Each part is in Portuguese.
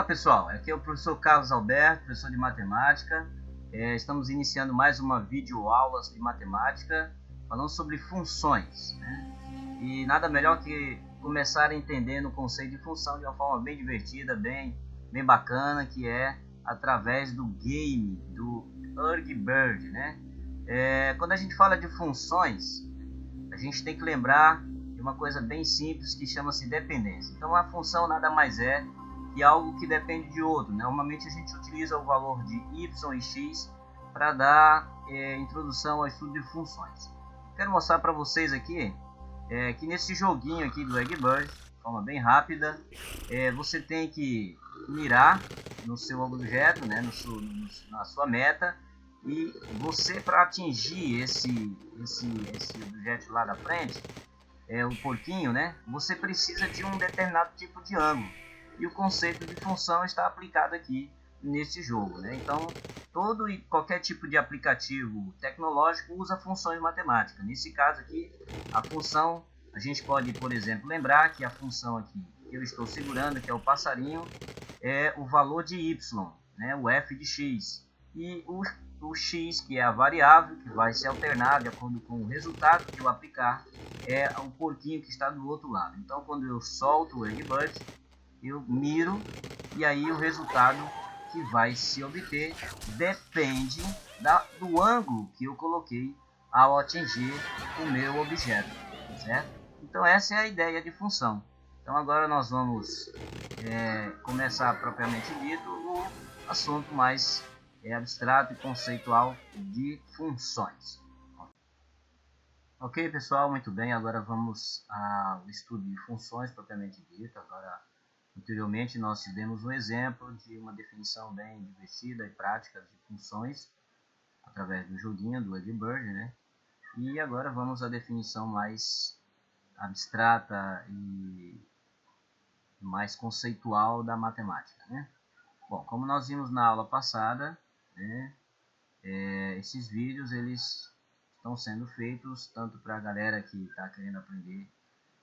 pessoal, aqui é o professor Carlos Alberto, professor de matemática. Estamos iniciando mais uma videoaula de matemática falando sobre funções, né? E nada melhor que começar entendendo o conceito de função de uma forma bem divertida, bem bacana, que é através do game, do Early Bird, né? Quando a gente fala de funções, a gente tem que lembrar de uma coisa bem simples que chama-se dependência. Então a função nada mais é que algo que depende de outro. Normalmente a gente utiliza o valor de y e x para dar introdução ao estudo de funções. Quero mostrar para vocês aqui que nesse joguinho aqui do Egg Bird, de forma bem rápida, você tem que mirar no seu objeto, né, na sua meta, e você, para atingir esse objeto lá da frente, o porquinho, né, você precisa de um determinado tipo de ângulo. E o conceito de função está aplicado aqui nesse jogo, né? Então, todo e qualquer tipo de aplicativo tecnológico usa funções matemáticas. Nesse caso aqui, a função, a gente pode, por exemplo, lembrar que a função aqui que eu estou segurando, que é o passarinho, é o valor de y, né? O f de x. E o x, que é a variável, que vai se alternar de acordo com o resultado que eu aplicar, é o porquinho que está do outro lado. Então, quando eu solto o Egg Bird, eu miro e aí o resultado que vai se obter depende do ângulo que eu coloquei ao atingir o meu objeto, certo? Então essa é a ideia de função. Então agora nós vamos começar propriamente dito o assunto mais abstrato e conceitual de funções. Ok, pessoal, muito bem. Agora vamos ao estudo de funções propriamente dito. Agora, anteriormente nós tivemos um exemplo de uma definição bem divertida e prática de funções através do joguinho do Egg Bird, né? E agora vamos à definição mais abstrata e mais conceitual da matemática, né? Bom, como nós vimos na aula passada, né, esses vídeos eles estão sendo feitos tanto para a galera que está querendo aprender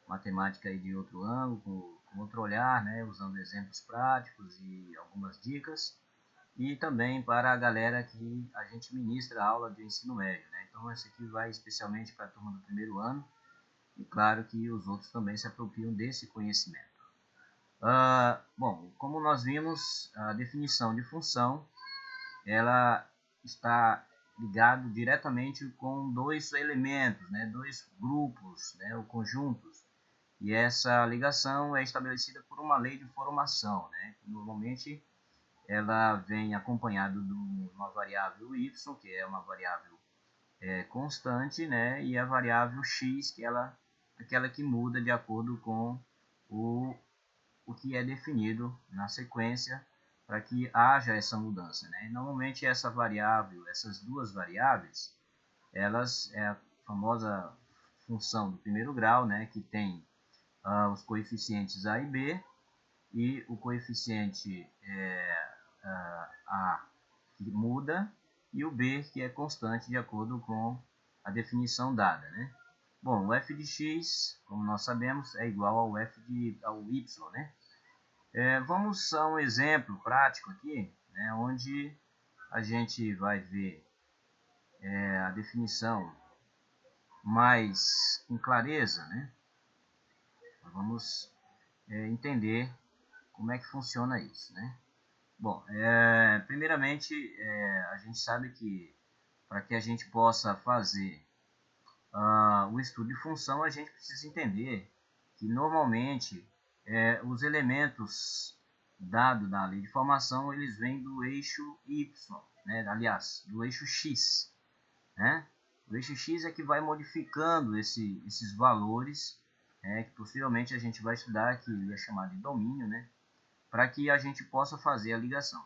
matemática aí de outro ângulo, com outro olhar, né, usando exemplos práticos e algumas dicas, e também para a galera que a gente ministra a aula de ensino médio, né? Então esse aqui vai especialmente para a turma do primeiro ano, e claro que os outros também se apropriam desse conhecimento. Bom, como nós vimos, a definição de função, ela está ligado diretamente com dois elementos, né, dois grupos, né, ou conjuntos. E essa ligação é estabelecida por uma lei de formação, né? Normalmente ela vem acompanhada de uma variável y, que é uma variável constante, né? E a variável x, que aquela que muda de acordo com o que é definido na sequência para que haja essa mudança, né? Normalmente essas duas variáveis, elas é a famosa função do primeiro grau, né? Que tem os coeficientes a e b, e o coeficiente a que muda, e o b que é constante de acordo com a definição dada, né? Bom, o f de x, como nós sabemos, é igual ao y, né? Vamos a um exemplo prático aqui, né, onde a gente vai ver a definição mais com clareza, né? Vamos entender como é que funciona isso, né? Bom, primeiramente a gente sabe que para que a gente possa fazer o estudo de função, a gente precisa entender que normalmente os elementos dados na lei de formação, eles vêm do eixo y, né? Aliás, do eixo x, né? O eixo x é que vai modificando esses valores, que possivelmente a gente vai estudar, que é chamado de domínio, né? Para que a gente possa fazer a ligação.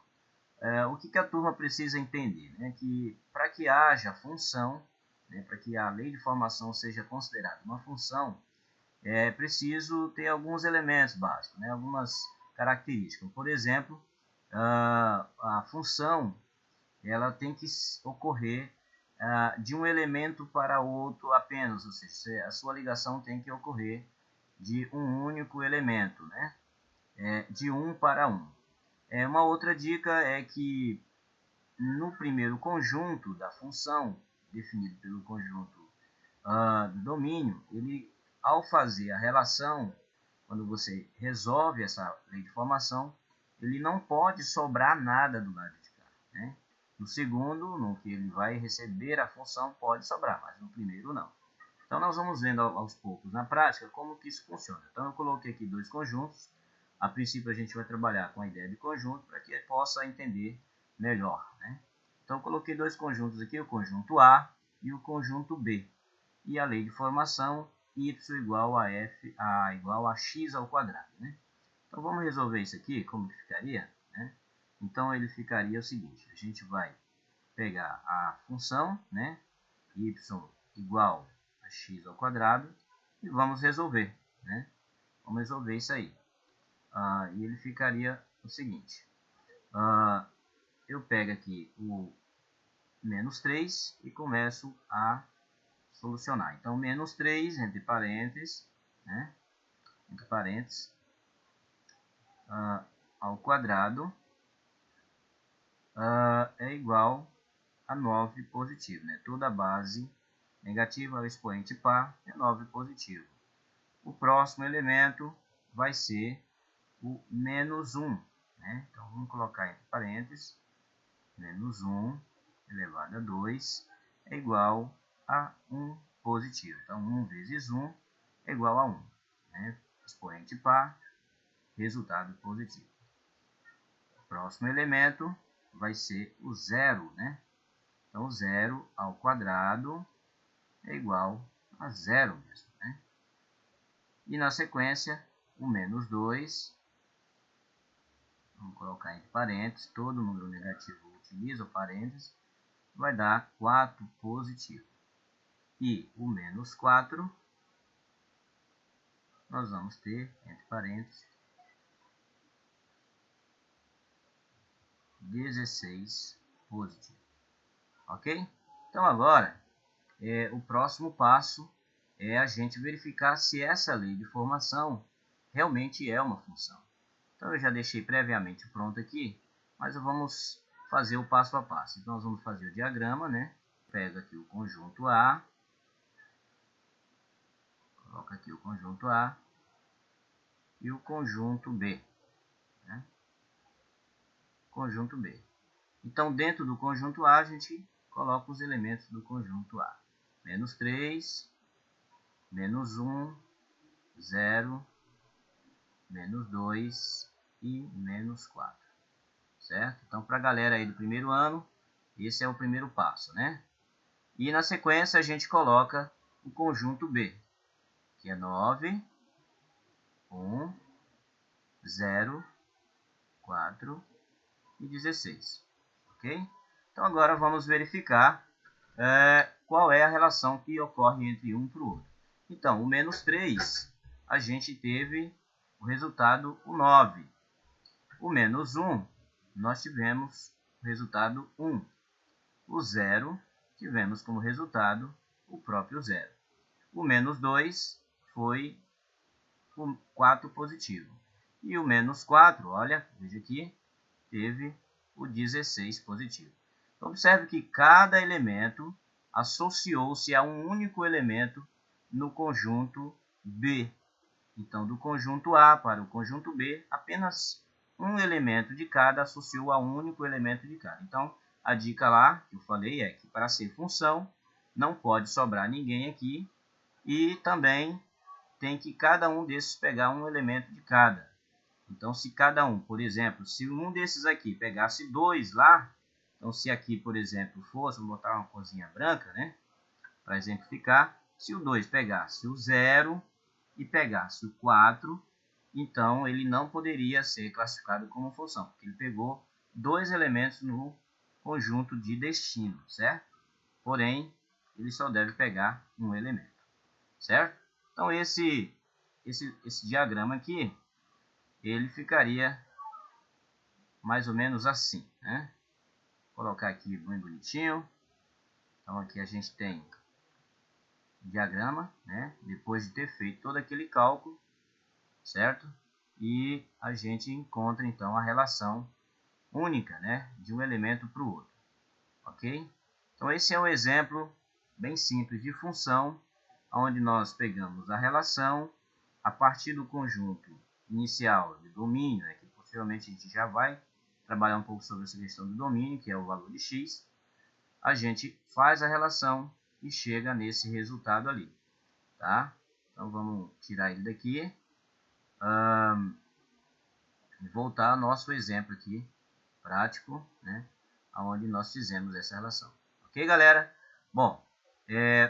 O que a turma precisa entender, né? Que para que haja função, né? Para que a lei de formação seja considerada uma função, é preciso ter alguns elementos básicos, né? Algumas características. Por exemplo, a função ela tem que ocorrer de um elemento para outro apenas, ou seja, a sua ligação tem que ocorrer de um único elemento, né? De 1 para 1. Uma outra dica é que no primeiro conjunto da função, definido pelo conjunto do domínio, ele, ao fazer a relação, quando você resolve essa lei de formação, ele não pode sobrar nada do lado de cá, né? No segundo, no que ele vai receber a função, pode sobrar, mas no primeiro não. Então nós vamos vendo aos poucos na prática como que isso funciona. Então eu coloquei aqui dois conjuntos. A princípio a gente vai trabalhar com a ideia de conjunto para que possa entender melhor, né? Então eu coloquei dois conjuntos aqui, o conjunto A e o conjunto B. E a lei de formação, y igual a f igual a x ao quadrado, né? Então vamos resolver isso aqui, como que ficaria, né? Então ele ficaria o seguinte, a gente vai pegar a função, né, y igual a x ao quadrado, e vamos resolver, né? Vamos resolver isso aí. E ele ficaria o seguinte, eu pego aqui o menos 3 e começo a solucionar. Então, menos 3, entre parênteses, né? Entre parênteses, ao quadrado é igual a 9 positivo, né? Toda base negativa, o expoente par, é 9 positivo. O próximo elemento vai ser o menos 1, né? Então, vamos colocar entre parênteses, menos 1 elevado a 2 é igual a 1 positivo. Então, 1 vezes 1 é igual a 1, né? Expoente par, resultado positivo. O próximo elemento vai ser o zero, né? Então, 0 ao quadrado é igual a 0 mesmo, né? E na sequência, o menos 2, vamos colocar entre parênteses, todo número negativo utiliza o parênteses, vai dar 4 positivo. E o menos 4, nós vamos ter, entre parênteses, 16 positivo. Ok? Então agora, o próximo passo é a gente verificar se essa lei de formação realmente é uma função. Então eu já deixei previamente pronto aqui, mas vamos fazer o passo a passo. Então nós vamos fazer o diagrama, né? Pego aqui o conjunto A, coloco aqui o conjunto A e o conjunto B, né? Conjunto B. Então dentro do conjunto A a gente coloca os elementos do conjunto A. Menos 3, menos 1, 0, menos 2 e menos 4. Certo? Então, para a galera aí do primeiro ano, esse é o primeiro passo, né? E na sequência a gente coloca o conjunto B, que é 9, 1, 0, 4 e 16. Ok? Então agora vamos verificar qual é a relação que ocorre entre um para o outro. Então, o menos 3, a gente teve o resultado o 9. O menos 1, nós tivemos o resultado 1. O 0, tivemos como resultado o próprio 0. O menos 2 foi o 4 positivo. E o menos 4, olha, veja aqui, teve o 16 positivo. Então, observe que cada elemento associou-se a um único elemento no conjunto B. Então, do conjunto A para o conjunto B, apenas um elemento de cada associou a um único elemento de cada. Então, a dica lá que eu falei é que para ser função, não pode sobrar ninguém aqui e também tem que cada um desses pegar um elemento de cada. Então, se cada um, por exemplo, se um desses aqui pegasse 2 lá, então se aqui, por exemplo, fosse, vou botar uma corzinha branca, né, para exemplificar, se o 2 pegasse o 0 e pegasse o 4, então ele não poderia ser classificado como função, porque ele pegou dois elementos no conjunto de destino, certo? Porém, ele só deve pegar um elemento, certo? Então esse diagrama aqui, ele ficaria mais ou menos assim, né? Vou colocar aqui bem bonitinho. Então aqui a gente tem o diagrama, né? Depois de ter feito todo aquele cálculo, certo? E a gente encontra então a relação única, né, de um elemento para o outro, ok? Então esse é um exemplo bem simples de função, onde nós pegamos a relação a partir do conjunto inicial de domínio, né, que posteriormente a gente já vai trabalhar um pouco sobre essa questão do domínio, que é o valor de x, a gente faz a relação e chega nesse resultado ali, tá? Então vamos tirar ele daqui e voltar ao nosso exemplo aqui, prático, né, onde nós fizemos essa relação. Ok, galera? Bom,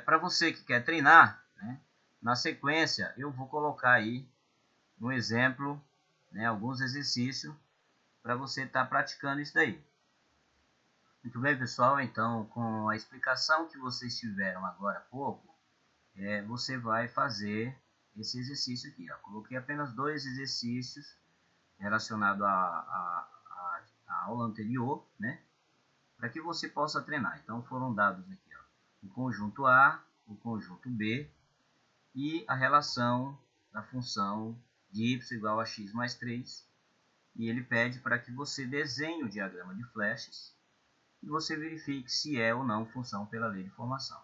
para você que quer treinar, né, na sequência eu vou colocar aí no exemplo, né, alguns exercícios para você estar praticando isso daí. Muito bem, pessoal, então com a explicação que vocês tiveram agora há pouco, você vai fazer esse exercício aqui. Ó. Coloquei apenas 2 exercícios relacionados à aula anterior, né, para que você possa treinar. Então foram dados aqui, ó, o conjunto A, o conjunto B e a relação da função de y igual a x mais 3. E ele pede para que você desenhe o diagrama de flashes e você verifique se é ou não função pela lei de formação.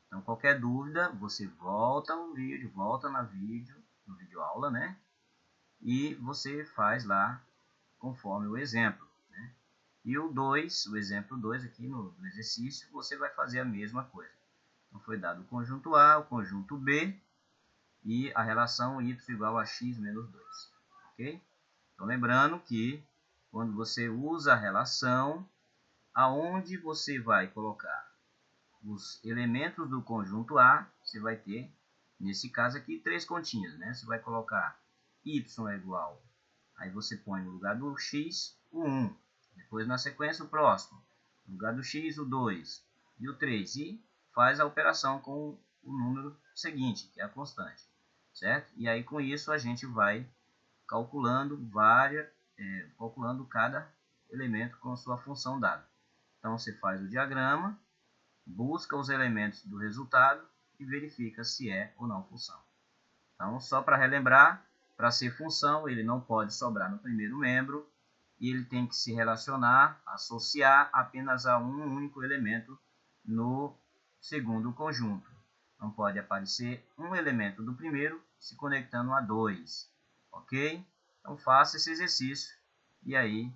Então, qualquer dúvida, você volta no vídeo, volta no vídeo aula, né? E você faz lá conforme o exemplo, né? E o 2, o exemplo 2 aqui no exercício, você vai fazer a mesma coisa. Então, foi dado o conjunto A, o conjunto B e a relação y igual a x menos 2, ok? Então, lembrando que quando você usa a relação, aonde você vai colocar os elementos do conjunto A, você vai ter, nesse caso aqui, 3 continhas, né? Você vai colocar y é igual, aí você põe no lugar do x o 1, depois na sequência o próximo, no lugar do x o 2 e o 3, e faz a operação com o número seguinte, que é a constante, certo? E aí com isso a gente vai calculando calculando cada elemento com a sua função dada. Então você faz o diagrama, busca os elementos do resultado e verifica se é ou não função. Então, só para relembrar, para ser função, ele não pode sobrar no primeiro membro e ele tem que se relacionar, associar apenas a um único elemento no segundo conjunto. Não pode aparecer um elemento do primeiro se conectando a 2, ok? Então, faça esse exercício e aí,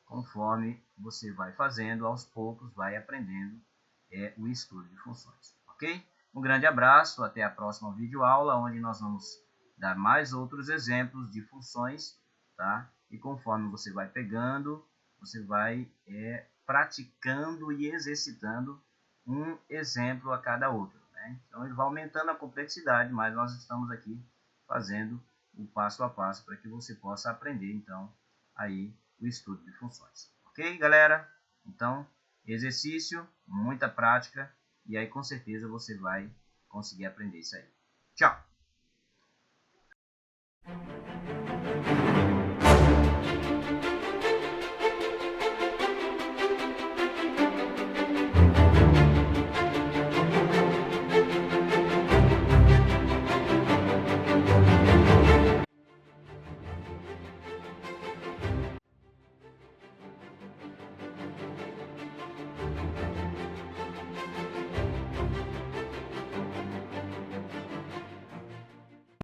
conforme você vai fazendo, aos poucos vai aprendendo o estudo de funções, ok? Um grande abraço, até a próxima videoaula, onde nós vamos dar mais outros exemplos de funções, tá? E conforme você vai pegando, você vai praticando e exercitando um exemplo a cada outro, né? Então ele vai aumentando a complexidade, mas nós estamos aqui fazendo o passo a passo para que você possa aprender, então, aí o estudo de funções. Ok, galera? Então, exercício, muita prática, e aí com certeza você vai conseguir aprender isso aí. Tchau!